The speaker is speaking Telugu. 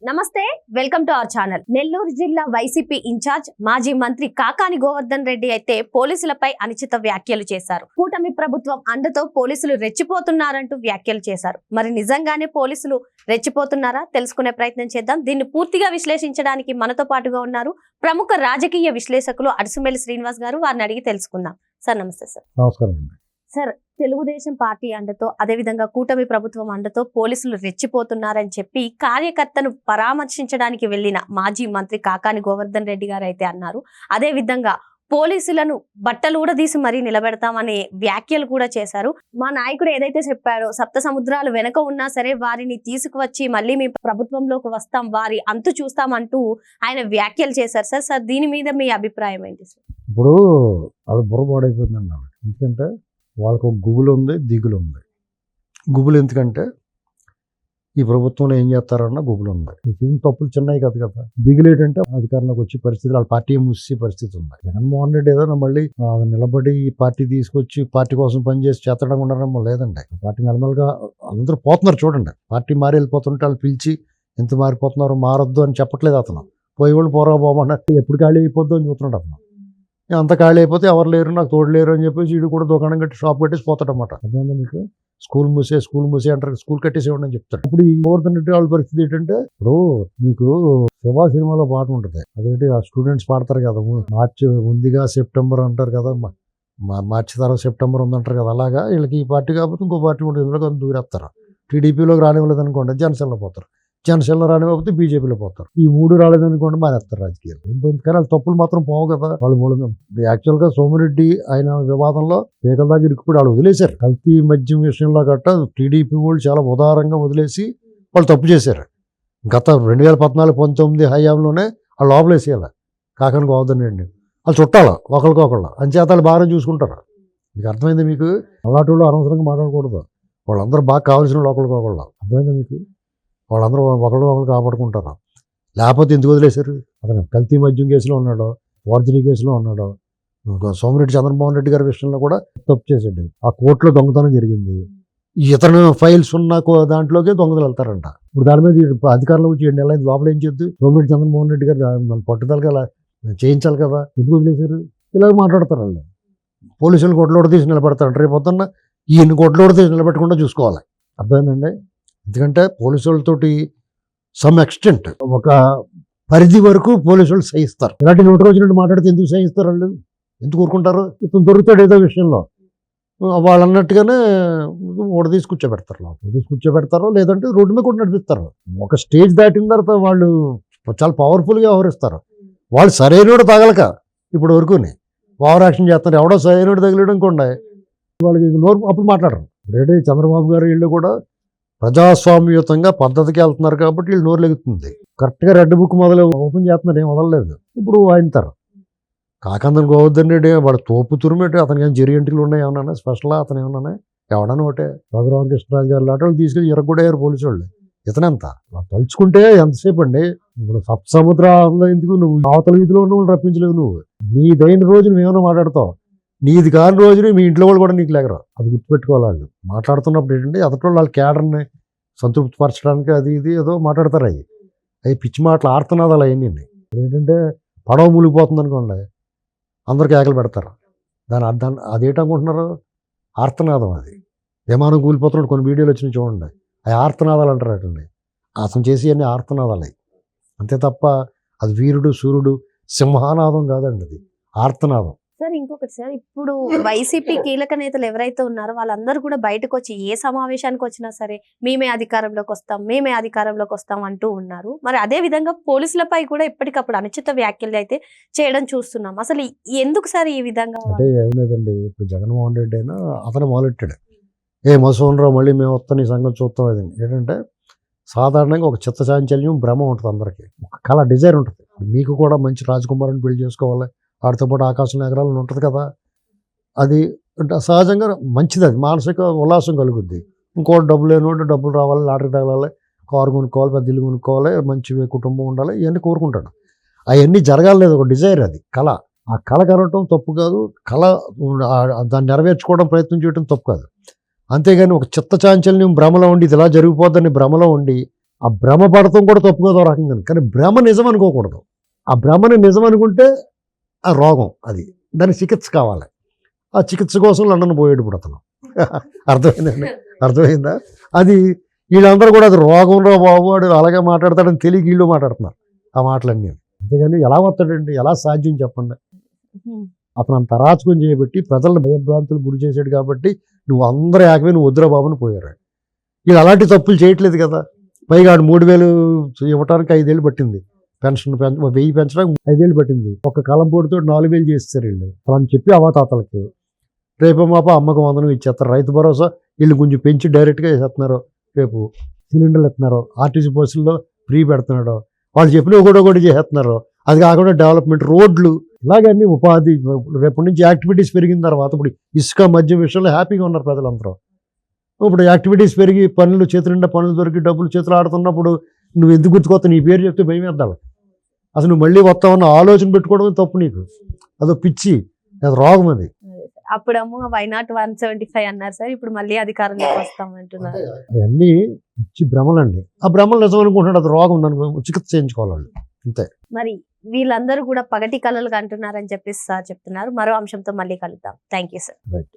నమస్తే, welcome to our channel. Nellore జిల్లా వైసీపీ ఇన్ఛార్జ్ మాజీ మంత్రి కాకాని గోవర్ధన్ రెడ్డి అయితే పోలీసులపై అనుచిత వ్యాఖ్యలు చేశారు. కూటమి ప్రభుత్వం అండతో పోలీసులు రెచ్చిపోతున్నారంటూ వ్యాఖ్యలు చేశారు. మరి నిజంగానే పోలీసులు రెచ్చిపోతున్నారా తెలుసుకునే ప్రయత్నం చేద్దాం. దీన్ని పూర్తిగా విశ్లేషించడానికి మనతో పాటుగా ఉన్నారు ప్రముఖ రాజకీయ విశ్లేషకులు అడుసుమెల్లి శ్రీనివాస్ గారు. వారిని అడిగి తెలుసుకుందాం. సార్ నమస్తే. సార్ నమస్కారం. సార్, తెలుగుదేశం పార్టీ అండతో అదేవిధంగా కూటమి ప్రభుత్వం అండతో పోలీసులు రెచ్చిపోతున్నారని చెప్పి కార్యకర్తను పరామర్శించడానికి వెళ్లిన మాజీ మంత్రి కాకాని గోవర్ధన్ రెడ్డి గారు అయితే అన్నారు. అదే విధంగా పోలీసులను బట్టలు కూడా తీసి మరీ నిలబెడతామనే వ్యాఖ్యలు కూడా చేశారు. మా నాయకుడు ఏదైతే చెప్పాడో, సప్త సముద్రాలు వెనక ఉన్నా సరే వారిని తీసుకువచ్చి మళ్ళీ మీ ప్రభుత్వంలోకి వస్తాం, వారి అంతు చూస్తామంటూ ఆయన వ్యాఖ్యలు చేశారు. సార్ దీని మీద మీ అభిప్రాయం ఏంటి సార్? ఇప్పుడు వాళ్ళు బుర్రపాడైపోయిందండి. ఎందుకంటే వాళ్ళకు ఒక గుబులు ఉంది, దిగులు ఉంది. గుబులు ఎందుకంటే ఈ ప్రభుత్వంలో ఏం చేస్తారన్న గుబులు ఉంది. ఏం తప్పులు చిన్నవి కదా కదా. దిగులు ఏంటంటే అధికారంలోకి వచ్చే పరిస్థితి, వాళ్ళ పార్టీ మూసే పరిస్థితి ఉంది. జగన్మోహన్ రెడ్డి ఏదైనా మళ్ళీ నిలబడి ఈ పార్టీ తీసుకొచ్చి పార్టీ కోసం పనిచేసి చేతడం ఉండడం లేదండి. పార్టీ నెలమలుగా అందరూ పోతున్నారు చూడండి. పార్టీ మారి వెళ్ళిపోతుంటే వాళ్ళు పిలిచి ఎంత మారిపోతున్నారు, మారొద్దు అని చెప్పట్లేదు అతను. పోయి వాళ్ళు పోరా బాబు ఎప్పుడు ఖాళీ అయిపోద్దు అని చూస్తున్నాడు అతను. అంత ఖాళీ అయిపోతే ఎవరు లేరు, నాకు తోడు లేరు అని చెప్పేసి వీడు కూడా దుకాణం కట్టి షాప్ కట్టేసి పోతాడనమాట. అదేందా మీకు స్కూల్ మూసే అంటారు, స్కూల్ కట్టేసేవాడి అని చెప్తాడు. ఇప్పుడు ఈ గోవర్ధన్ రెడ్డి వాళ్ళ పరిస్థితి ఏంటంటే, ఇప్పుడు మీకు శివ సినిమాలో పాట ఉంటుంది, అదేంటి ఆ స్టూడెంట్స్ పాడతారు కదా, మార్చి ఉందిగా సెప్టెంబర్ అంటారు కదా, మార్చి తర్వాత సెప్టెంబర్ ఉందంటారు కదా. అలాగా వీళ్ళకి ఈ పార్టీ కాకపోతే ఇంకో పార్టీ ఉంటుంది, ఇందులో దూరేస్తారు. టీడీపీలోకి రానివ్వలేదు అనుకోండి, జనసేనలో పోతారు. జనసేనలో రానివ్వకపోతే బీజేపీలో పోతారు. ఈ మూడు రాలేదనుకోండి మానేస్తారు రాజకీయాలు. కానీ వాళ్ళు తప్పులు మాత్రం పోవు కదా. వాళ్ళు మూలంగా యాక్చువల్గా సోమిరెడ్డి ఆయన వివాదంలో పేకల దాకా ఇరుక్కుపోయి వాళ్ళు వదిలేశారు. కల్తీ మద్యం విషయంలో గట్ట టీడీపీ వాళ్ళు చాలా ఉదారంగా వదిలేసి వాళ్ళు తప్పు చేశారు. గత 2014-19 హయాంలోనే వాళ్ళు లోపలేసేయాలి కాకాని గోవర్ధన్ రెడ్డి. వాళ్ళు చుట్టాలి ఒకరికొకళ్ళు, అంచేతాలు బాగా చూసుకుంటారు. మీకు అర్థమైంది? మీకు అలాంటి వాళ్ళు అనవసరంగా మాట్లాడకూడదు. వాళ్ళందరూ బాగా కావాల్సిన ఒకరికొకళ్ళు. అర్థమైంది మీకు? వాళ్ళందరూ ఒకళ్ళు కాపాడుకుంటారు. లేకపోతే ఎందుకు వదిలేశారు? అతను కల్తీ మద్యం కేసులో ఉన్నాడు, ఫోర్జరీ కేసులో ఉన్నాడు. సోమిరెడ్డి చంద్రమోహన్ రెడ్డి గారి విషయంలో కూడా తప్పు చేశాడు. ఆ కోర్టులో దొంగతనం జరిగింది. ఇతను ఫైల్స్ ఉన్న దాంట్లోకే దొంగతలు వెళ్తారంట. ఇప్పుడు దాని మీద అధికారంలో వచ్చి 7 నెలలు లోపల ఏం చేద్దు? సోమిరెడ్డి చంద్రమోహన్ రెడ్డి గారు మన పట్టుదలగా చేయించాలి కదా. ఎందుకు వదిలేశారు? ఇలాగ మాట్లాడతారు వాళ్ళు. పోలీసులు కొట్లోడ తీసి నిలబెడతారు. రేపు పొద్దున్న ఈయన కొట్లోడ తీసి నిలబెట్టకుండా చూసుకోవాలి. అర్థమైందండి? ఎందుకంటే పోలీసు వాళ్ళతోటి సమ్ ఎక్స్టెంట్ ఒక పరిధి వరకు పోలీసు వాళ్ళు సహిస్తారు. ఇలాంటి 100 రోజులు మాట్లాడితే ఎందుకు సహిస్తారు? వాళ్ళు ఎందుకు ఊరుకుంటారు? ఇతను దొరుకుతాడు ఏదో విషయంలో, వాళ్ళు అన్నట్టుగానే తీసుకు కూర్చోబెడతారు, లేదంటే రోడ్డు మీద కూడా నడిపిస్తారు. ఒక స్టేజ్ దాటిన తర్వాత వాళ్ళు చాలా పవర్ఫుల్గా వ్యవహరిస్తారు. వాళ్ళు సరైనోడు తగలక ఇప్పుడు వరకుని ఓవర్ యాక్షన్ చేస్తారు. ఎవడో సరైనోడు తగిలేయడం కూడా వాళ్ళకి నోరు అప్పుడు మాట్లాడరు. రేడే చంద్రబాబు గారు వీళ్ళు కూడా ప్రజాస్వామ్యయుతంగా పద్ధతికి వెళ్తున్నారు కాబట్టి వీళ్ళు నోరు లెగుతుంది. కరెక్ట్గా రెడ్ బుక్ మొదలు ఓపెన్ చేస్తున్నారు, ఏం వదలలేదు. ఇప్పుడు వాయింతారు. కాకాని గోవర్ధన్ రెడ్డి వాడు తోపు తురుమేటి. అతనికి ఏమైనా జెరియంటీలు ఉన్నాయి ఏమన్నా స్పెషల్గా? అతను ఏమన్నా ఎవడన్నా ఒకటే రఘురామకృష్ణరాజు గారు లాంటి వాళ్ళు తీసుకెళ్ళి ఇరగొడేయారు పోలీసు వాళ్ళు. ఇతనెంత తలుచుకుంటే ఎంతసేపు అండి? ఇప్పుడు సప్త సముద్రాల్లో ఎందుకు నువ్వు అవతల వీధిలో ఉన్న వాళ్ళు రప్పించలేవు. నువ్వు నీదైన రోజు నువ్వేమైనా మాట్లాడతావు, నీది కాని రోజుని మీ ఇంట్లో వాళ్ళు కూడా నీకు లేకరా. అది గుర్తుపెట్టుకోవాలి. వాళ్ళు మాట్లాడుతున్నప్పుడు ఏంటంటే ఎదటోళ్ళు వాళ్ళ క్యాడర్ని సంతృప్తిపరచడానికి అది ఇది ఏదో మాట్లాడతారు. అవి పిచ్చి మాటలు, ఆర్తనాదాలు అవన్నీ. ఏంటంటే పడవ మునిగిపోతుంది అనుకోండి, అందరికి కేకలు పెడతారు. దాని అర్థం అదేంటనుకుంటున్నారు? ఆర్తనాదం. అది విమానం కూలిపోతున్నట్టు కొన్ని వీడియోలు వచ్చినాయి చూడండి, అవి ఆర్తనాదాలు అంటారు. అటండి అతను చేసి అన్ని ఆర్తనాదాలు అవి. అంతే తప్ప అది వీరుడు సూర్యుడు సింహానాదం కాదండి, అది ఆర్తనాదం. సార్ ఇంకొకటి సార్, ఇప్పుడు వైసీపీ కీలక నేతలు ఎవరైతే ఉన్నారో వాళ్ళందరూ కూడా బయటకు వచ్చి ఏ సమావేశానికి వచ్చినా సరే మేమే అధికారంలోకి వస్తాం అంటూ ఉన్నారు. మరి అదే విధంగా పోలీసులపై కూడా ఎప్పటికప్పుడు అనుచిత వ్యాఖ్యలు అయితే చేయడం చూస్తున్నాం. అసలు ఎందుకు సార్ ఈ విధంగా? అంటే ఏం లేదండి, ఇప్పుడు జగన్మోహన్ రెడ్డి అయినా అతను మొదలెట్టాడు, మసోన్రావు మళ్ళీ మేము వస్తాం ఈ సంగతి చూస్తాం. అది ఏంటంటే సాధారణంగా ఒక చిత్తచాంచల్యం భ్రమ ఉంటుంది, అందరికీ ఒక కళ డిజైర్ ఉంటుంది. మీకు కూడా మంచి రాజకుమారుని పెళ్లి చేసుకోవాలి, వాడితో పాటు ఆకాశంలో ఎగరాలని ఉంటుంది కదా. అది సహజంగా మంచిది, అది మానసిక ఉల్లాసం కలుగుద్ది. ఇంకోటి డబ్బులు లేనివాడు డబ్బులు రావాలి, లాటరీ తగలాలి, కారు కొనుక్కోవాలి, పెద్ద ఇల్లు కొనుక్కోవాలి, మంచి కుటుంబం ఉండాలి, ఇవన్నీ కోరుకుంటాడు. అవన్నీ జరగాలేదు, ఒక డిజైర్, అది కళ. ఆ కళ కనటం తప్పు కాదు, కళ దాన్ని నెరవేర్చుకోవడం ప్రయత్నం చేయడం తప్పు కాదు. అంతేగాని ఒక చిత్తచాంచల్యం భ్రమలో ఉండి ఇది ఇలా జరిగిపోద్దని భ్రమలో ఉండి ఆ భ్రమ పడటం కూడా తప్పు కదా రకంగా, కానీ భ్రమ నిజం అనుకోకూడదు. ఆ భ్రమని నిజం అనుకుంటే ఆ రోగం అది, దానికి చికిత్స కావాలి. ఆ చికిత్స కోసం లండన్ పోయాడు ఇప్పుడు అతను. అర్థమైందండి, అర్థమైందా? అది వీళ్ళందరూ కూడా అది రోగం రా బాబు వాడు అలాగే మాట్లాడతాడని తెలియక వీళ్ళు మాట్లాడుతున్నారు ఆ మాటలన్నీ. అంతేగాని ఎలా వస్తాడండి, ఎలా సాధ్యం చెప్పండి? అతను అంత అరాచకం చేయబట్టి ప్రజలను భయభ్రాంతులు గురి చేశాడు కాబట్టి నువ్వు అందరూ ఏకమే నువ్వు వద్దురా బాబుని పోయారు. వీళ్ళు అలాంటి తప్పులు చేయట్లేదు కదా. పైగా 3,000 ఇవ్వటానికి 5 ఏళ్ళు పట్టింది, పెన్షన్ 1000 పెంచడానికి 5 ఏళ్ళు పట్టింది. ఒక్క కలంపోటుతో 4,000 చేస్తారు వీళ్ళు అని చెప్పి అవాతాతలకి. రేపు మాప అమ్మకు 100 ఇచ్చేస్తారు. రైతు భరోసా వీళ్ళు కొంచెం పెంచి డైరెక్ట్గా వేసేస్తున్నారు. రేపు సిలిండర్లు ఎత్తున్నారు, ఆర్టీసీ బస్సుల్లో ఫ్రీ పెడుతున్నాడు, వాళ్ళు చెప్పినవి కూడా చేసేస్తున్నారు. అది కాకుండా డెవలప్మెంట్, రోడ్లు, ఇలాగన్నీ ఉపాధి. రేపటి నుంచి యాక్టివిటీస్ పెరిగిన తర్వాత ఇప్పుడు ఇసుక మద్యం విషయంలో హ్యాపీగా ఉన్నారు ప్రజలందరూ. ఇప్పుడు యాక్టివిటీస్ పెరిగి పనులు చేతులు నిండా పనులు దొరికి డబ్బులు చేతులు ఆడుతున్నప్పుడు నువ్వు ఎందుకు గుర్తుకొస్తావు? నీ పేరు చెప్తే భయం వేద్దాం. అసలు నువ్వు మళ్ళీ వస్తావన్న ఆలోచన పెట్టుకోవడం తప్పు నీకు. అదో పిచ్చి, అది రోగం అది. అప్పుడేమో వైనాట్ 175 అన్నారు సార్, ఇప్పుడు మళ్ళీ అధికారంలోకి వస్తామంటున్నారు. అవన్నీ పిచ్చి భ్రమలండి. ఆ భ్రమలు నిజం అనుకుంటున్నాడు, అది రోగం, దానికి చికిత్స చేయించుకోవాలి వాళ్ళు, అంతే. మరి వీళ్ళందరూ కూడా పగటి కళలు అంటున్నారని చెప్పేసి సార్ చెప్తున్నారు. మరో అంశంతో మళ్ళీ కలుద్దాం. Thank you sir. రైట్.